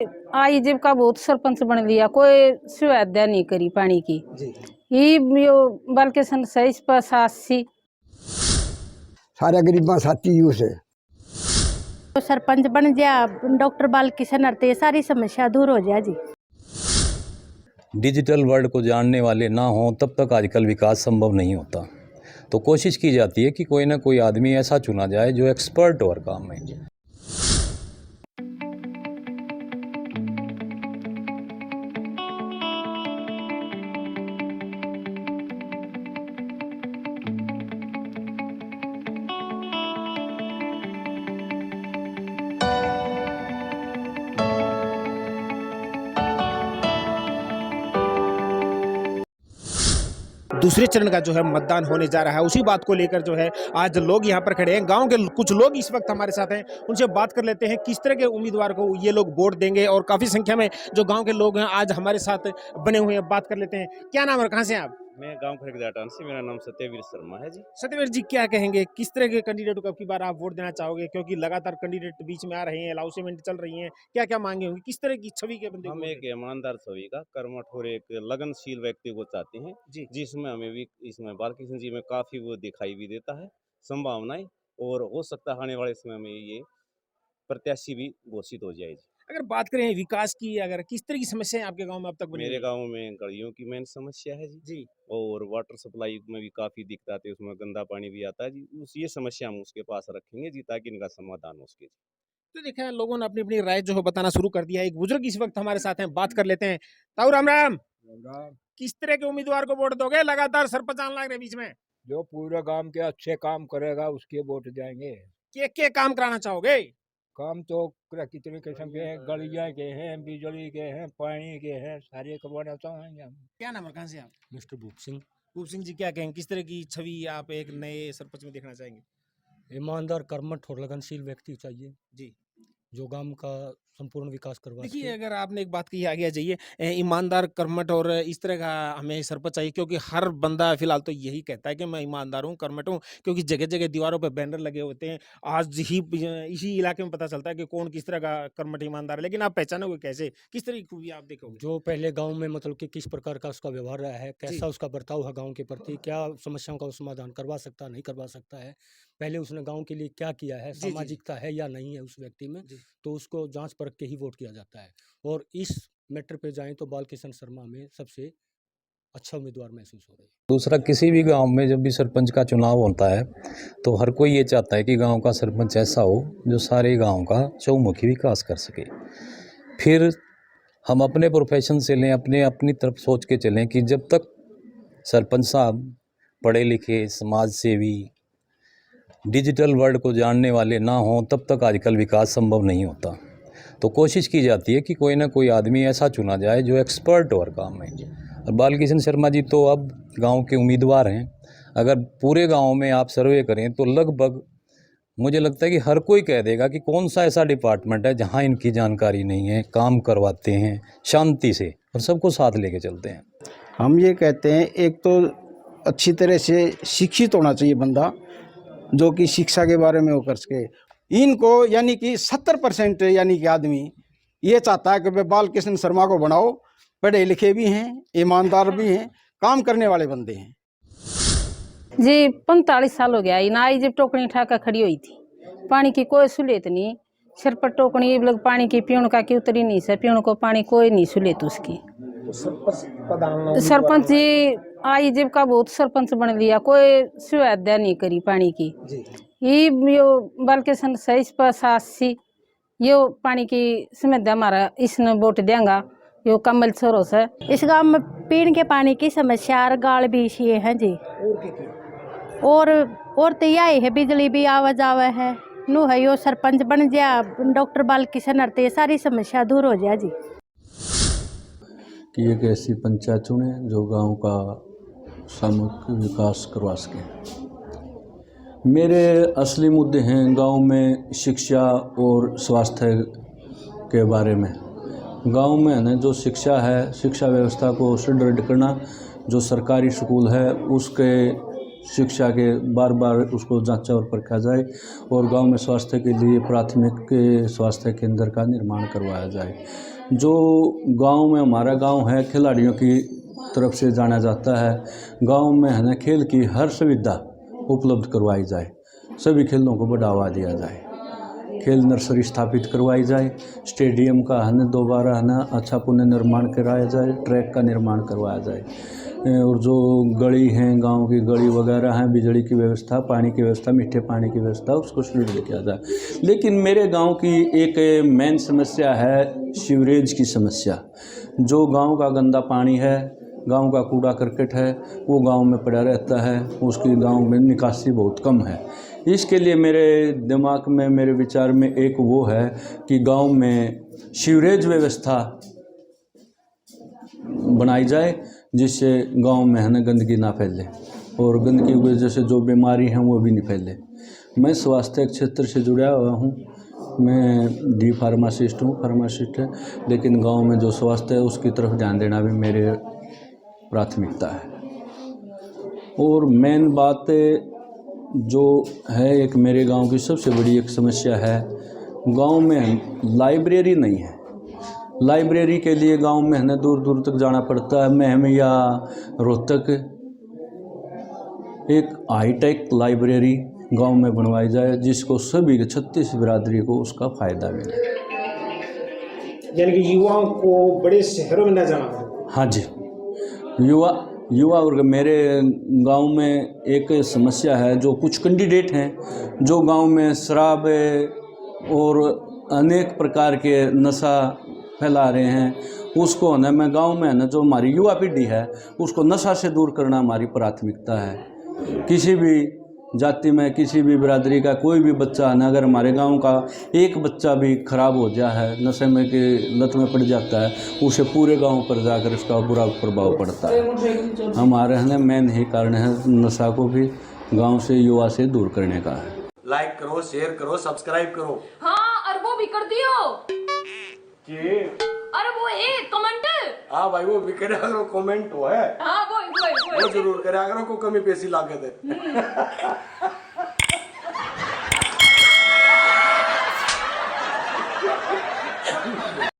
आई जब का बहुत सरपंच बन लिया, कोई सुविधा नहीं करी पानी की जी। ये यो बल्कि सन 87 सारे गरीबा साथी यूज है। तो सरपंच बन गया डॉक्टर बालकिशन अरते सारी समस्या दूर हो जाए जी। डिजिटल वर्ल्ड को जानने वाले ना हों तब तक आजकल विकास संभव नहीं होता। तो कोशिश की जाती है कि कोई ना कोई आदमी ऐसा चुना जाए जो एक्सपर्ट हो हर काम में। दूसरे चरण का जो है मतदान होने जा रहा है, उसी बात को लेकर जो है आज लोग यहाँ पर खड़े हैं। गांव के कुछ लोग इस वक्त हमारे साथ हैं, उनसे बात कर लेते हैं किस तरह के उम्मीदवार को ये लोग वोट देंगे। और काफी संख्या में जो गांव के लोग हैं आज हमारे साथ बने हुए हैं। बात कर लेते हैं, क्या नाम है, कहाँ से आप? मैं गांव खड़गजाटान से, मेरा नाम सत्यवीर शर्मा है जी। सत्यवीर जी, क्या कहेंगे, किस तरह के कैंडिडेट को अब की बार आप वोट देना चाहोगे? क्योंकि लगातार कैंडिडेट बीच में आ रहे हैं, अनाउंसमेंट चल रही हैं, क्या क्या मांगे होंगी, किस तरह की छवि के बंदे? हम एक ईमानदार छवि का, कर्मठ और एक लगनशील व्यक्ति को चाहते हैं जी। जिसमें हमें भी इसमें बालकृष्ण जी में काफी वो दिखाई भी देता है संभावनाएं, और हो सकता है आने वाले समय में ये प्रत्याशी भी घोषित हो जाएगी। अगर बात करें विकास की, अगर किस तरह की समस्याएं आपके गांव में अब तक बनी मेरे हुई हैं? गांव में गलियों की मेन समस्या है जी, जी। और वाटर सप्लाई में भी काफी दिक्कत आती है, उसमें गंदा पानी भी आता है जी। ये समस्या हम उसके पास रखेंगे जी, ताकि इनका समाधान हो सके। तो देखा है, लोगों ने अपनी अपनी राय जो है बताना शुरू कर दिया है। एक बुजुर्ग इस वक्त हमारे साथ हैं, बात कर लेते हैं। ताऊ राम राम। किस तरह के उम्मीदवार को वोट दोगे? लगातार सरपंच आने लग रहे बीच में। जो पूरे गांव के अच्छे काम करेगा उसके वोट जाएंगे। क्या काम कराना चाहोगे? काम तो कितने किस्म के हैं, गलियां के हैं, बिजली के हैं, पानी के हैं, सारे करवाना चाहेंगे हम। क्या नाम है, कहाँ से आप? मिस्टर भूप सिंह। भूप सिंह जी, क्या कहेंगे, किस तरह की छवि आप एक नए सरपंच में देखना चाहेंगे? ईमानदार, कर्मठ और लगनशील व्यक्ति चाहिए जी। जो गांव का संपूर्ण विकास करवा देखिए, सके। अगर आपने एक बात कही, आगे आ जाइए। ईमानदार, कर्मठ और इस तरह का हमें सरपंच चाहिए, क्योंकि हर बंदा फिलहाल तो यही कहता है कि मैं ईमानदार हूँ, कर्मठ हूँ, क्योंकि जगह जगह दीवारों पे बैनर लगे होते हैं। आज ही इसी इलाके में पता चलता है कि कौन किस तरह का कर्मठ ईमानदार है। लेकिन आप पहचानोगे कैसे, किस तरह की खूबी आप देखोगे? जो पहले गांव में मतलब कि किस प्रकार का उसका व्यवहार रहा है, कैसा उसका बर्ताव है गांव के प्रति, क्या समस्याओं का वो समाधान करवा सकता है, नहीं करवा सकता है, पहले उसने गांव के लिए क्या किया है, सामाजिकता है या नहीं है उस व्यक्ति में, तो उसको जांच परख के ही वोट किया जाता है। और इस मैटर पे जाएं तो बालकिशन शर्मा में सबसे अच्छा उम्मीदवार महसूस हो रही है। दूसरा, किसी भी गांव में जब भी सरपंच का चुनाव होता है तो हर कोई ये चाहता है कि गांव का सरपंच ऐसा हो जो सारे गांव का चहुमुखी विकास कर सके। फिर हम अपने प्रोफेशन से लें, अपनी तरफ सोच के चलें कि जब तक सरपंच साहब पढ़े लिखे, समाज सेवी, डिजिटल वर्ल्ड को जानने वाले ना हों तब तक आजकल विकास संभव नहीं होता। तो कोशिश की जाती है कि कोई ना कोई आदमी ऐसा चुना जाए जो एक्सपर्ट हो हर काम में। और बालकिशन शर्मा जी तो अब गांव के उम्मीदवार हैं। अगर पूरे गांव में आप सर्वे करें तो लगभग मुझे लगता है कि हर कोई कह देगा कि कौन सा ऐसा डिपार्टमेंट है जहां इनकी जानकारी नहीं है। काम करवाते हैं शांति से और सबको साथ लेके चलते हैं। हम ये कहते हैं, एक तो अच्छी तरह से शिक्षित होना चाहिए बंदा, जो कि शिक्षा के बारे में वो कर सके। इनको यानी कि 70% यानी कि आदमी ये चाहता है कि भाई बालकिशन शर्मा को बनाओ, पढ़े लिखे भी हैं, ईमानदार भी हैं, काम करने वाले बंदे हैं। जी 45 साल हो गया ना, आई जब टोकनी उठाकर खड़ी हुई थी, पानी की कोई सहूलियत नहीं। सिर पर टोकनी लग पानी की पीण का की उतरी नहीं से, पीण को पानी कोई नहीं सहूलियत उसकी। सरपंच जी आई जब का बहुत सरपंच बन लिया, कोई सुविधा नहीं करी पानी की। ये यो बल्कि सन 87 यो पानी की समस्या हमारा इसने वोट देंगा यो कमल छोरो से। इस गांव में पीने के पानी की समस्या और गाल भी ये है जी। और तो यही है, बिजली भी आवा जावा है नू है। यो सरपंच बन गया डॉक्टर बालकिशन अरते सारी समस्या दूर हो जाए जी। कि एक ऐसी पंचायत चुने जो गांव का सामूहिक विकास करवा सके। मेरे असली मुद्दे हैं गांव में शिक्षा और स्वास्थ्य के बारे में। गांव में है ना जो शिक्षा है, शिक्षा व्यवस्था को सुदृढ़ करना, जो सरकारी स्कूल है उसके शिक्षा के बार बार उसको जांचा और परखा जाए और गांव में स्वास्थ्य के लिए प्राथमिक स्वास्थ्य केंद्र का निर्माण करवाया जाए। जो गांव में हमारा गांव है खिलाड़ियों की तरफ से जाना जाता है, गांव में है ना खेल की हर सुविधा उपलब्ध करवाई जाए, सभी खेलों को बढ़ावा दिया जाए, खेल नर्सरी स्थापित करवाई जाए, स्टेडियम का है ना दोबारा है ना अच्छा पुनर्निर्माण कराया जाए, ट्रैक का निर्माण करवाया जाए और जो गली हैं गांव की गली वगैरह हैं, बिजली की व्यवस्था, पानी की व्यवस्था, मीठे पानी की व्यवस्था उसको सुदृढ़ किया जाए। लेकिन मेरे गांव की एक मेन समस्या है सीवरेज की समस्या। जो गांव का गंदा पानी है, गांव का कूड़ा करकट है, वो गांव में पड़ा रहता है, उसकी गांव में निकासी बहुत कम है। इसके लिए मेरे दिमाग में, मेरे विचार में एक वो है कि गांव में सीवरेज व्यवस्था बनाई जाए जिससे गांव में है ना गंदगी ना फैले और गंदगी की वजह से जो बीमारी हैं वो भी नहीं फैले। मैं स्वास्थ्य क्षेत्र से जुड़ा हुआ हूँ, मैं डी फार्मासिस्ट हूँ, फार्मासिस्ट है, लेकिन गांव में जो स्वास्थ्य है उसकी तरफ ध्यान देना भी मेरे प्राथमिकता है। और मेन बात जो है एक मेरे गांव की सबसे बड़ी एक समस्या है, गांव में लाइब्रेरी नहीं है। लाइब्रेरी के लिए गांव में है ना दूर दूर तक जाना पड़ता है, महम या रोहतक। एक हाईटेक लाइब्रेरी गांव में बनवाई जाए जिसको सभी 36 बिरादरी को उसका फ़ायदा मिले। यानी कि युवाओं को बड़े शहरों में न जाना पड़े। हाँ जी, युवा वर्ग मेरे गांव में एक समस्या है, जो कुछ कैंडिडेट हैं जो गांव में शराब और अनेक प्रकार के नशा फैला रहे हैं, उसको ना मैं गांव में ना जो हमारी युवा पीढ़ी है उसको नशा से दूर करना हमारी प्राथमिकता है। किसी भी जाति में, किसी भी बिरादरी का कोई भी बच्चा ना, अगर हमारे गांव का एक बच्चा भी खराब हो जाए है, नशे में के लत में पड़ जाता है, उसे पूरे गांव पर जाकर उसका बुरा प्रभाव पड़ता है। हमारे है मेन ही कारण है नशा को भी गांव से, युवा से दूर करने का है। लाइक करो, शेयर करो, सब्सक्राइब करो। हाँ, और वो भी कर दियो कि अरे वो कमेंट। हाँ भाई, वो भी करे करो, कमेंट हो है। हाँ वो जरूर करे, अगर को कमी पैसी लागे थे।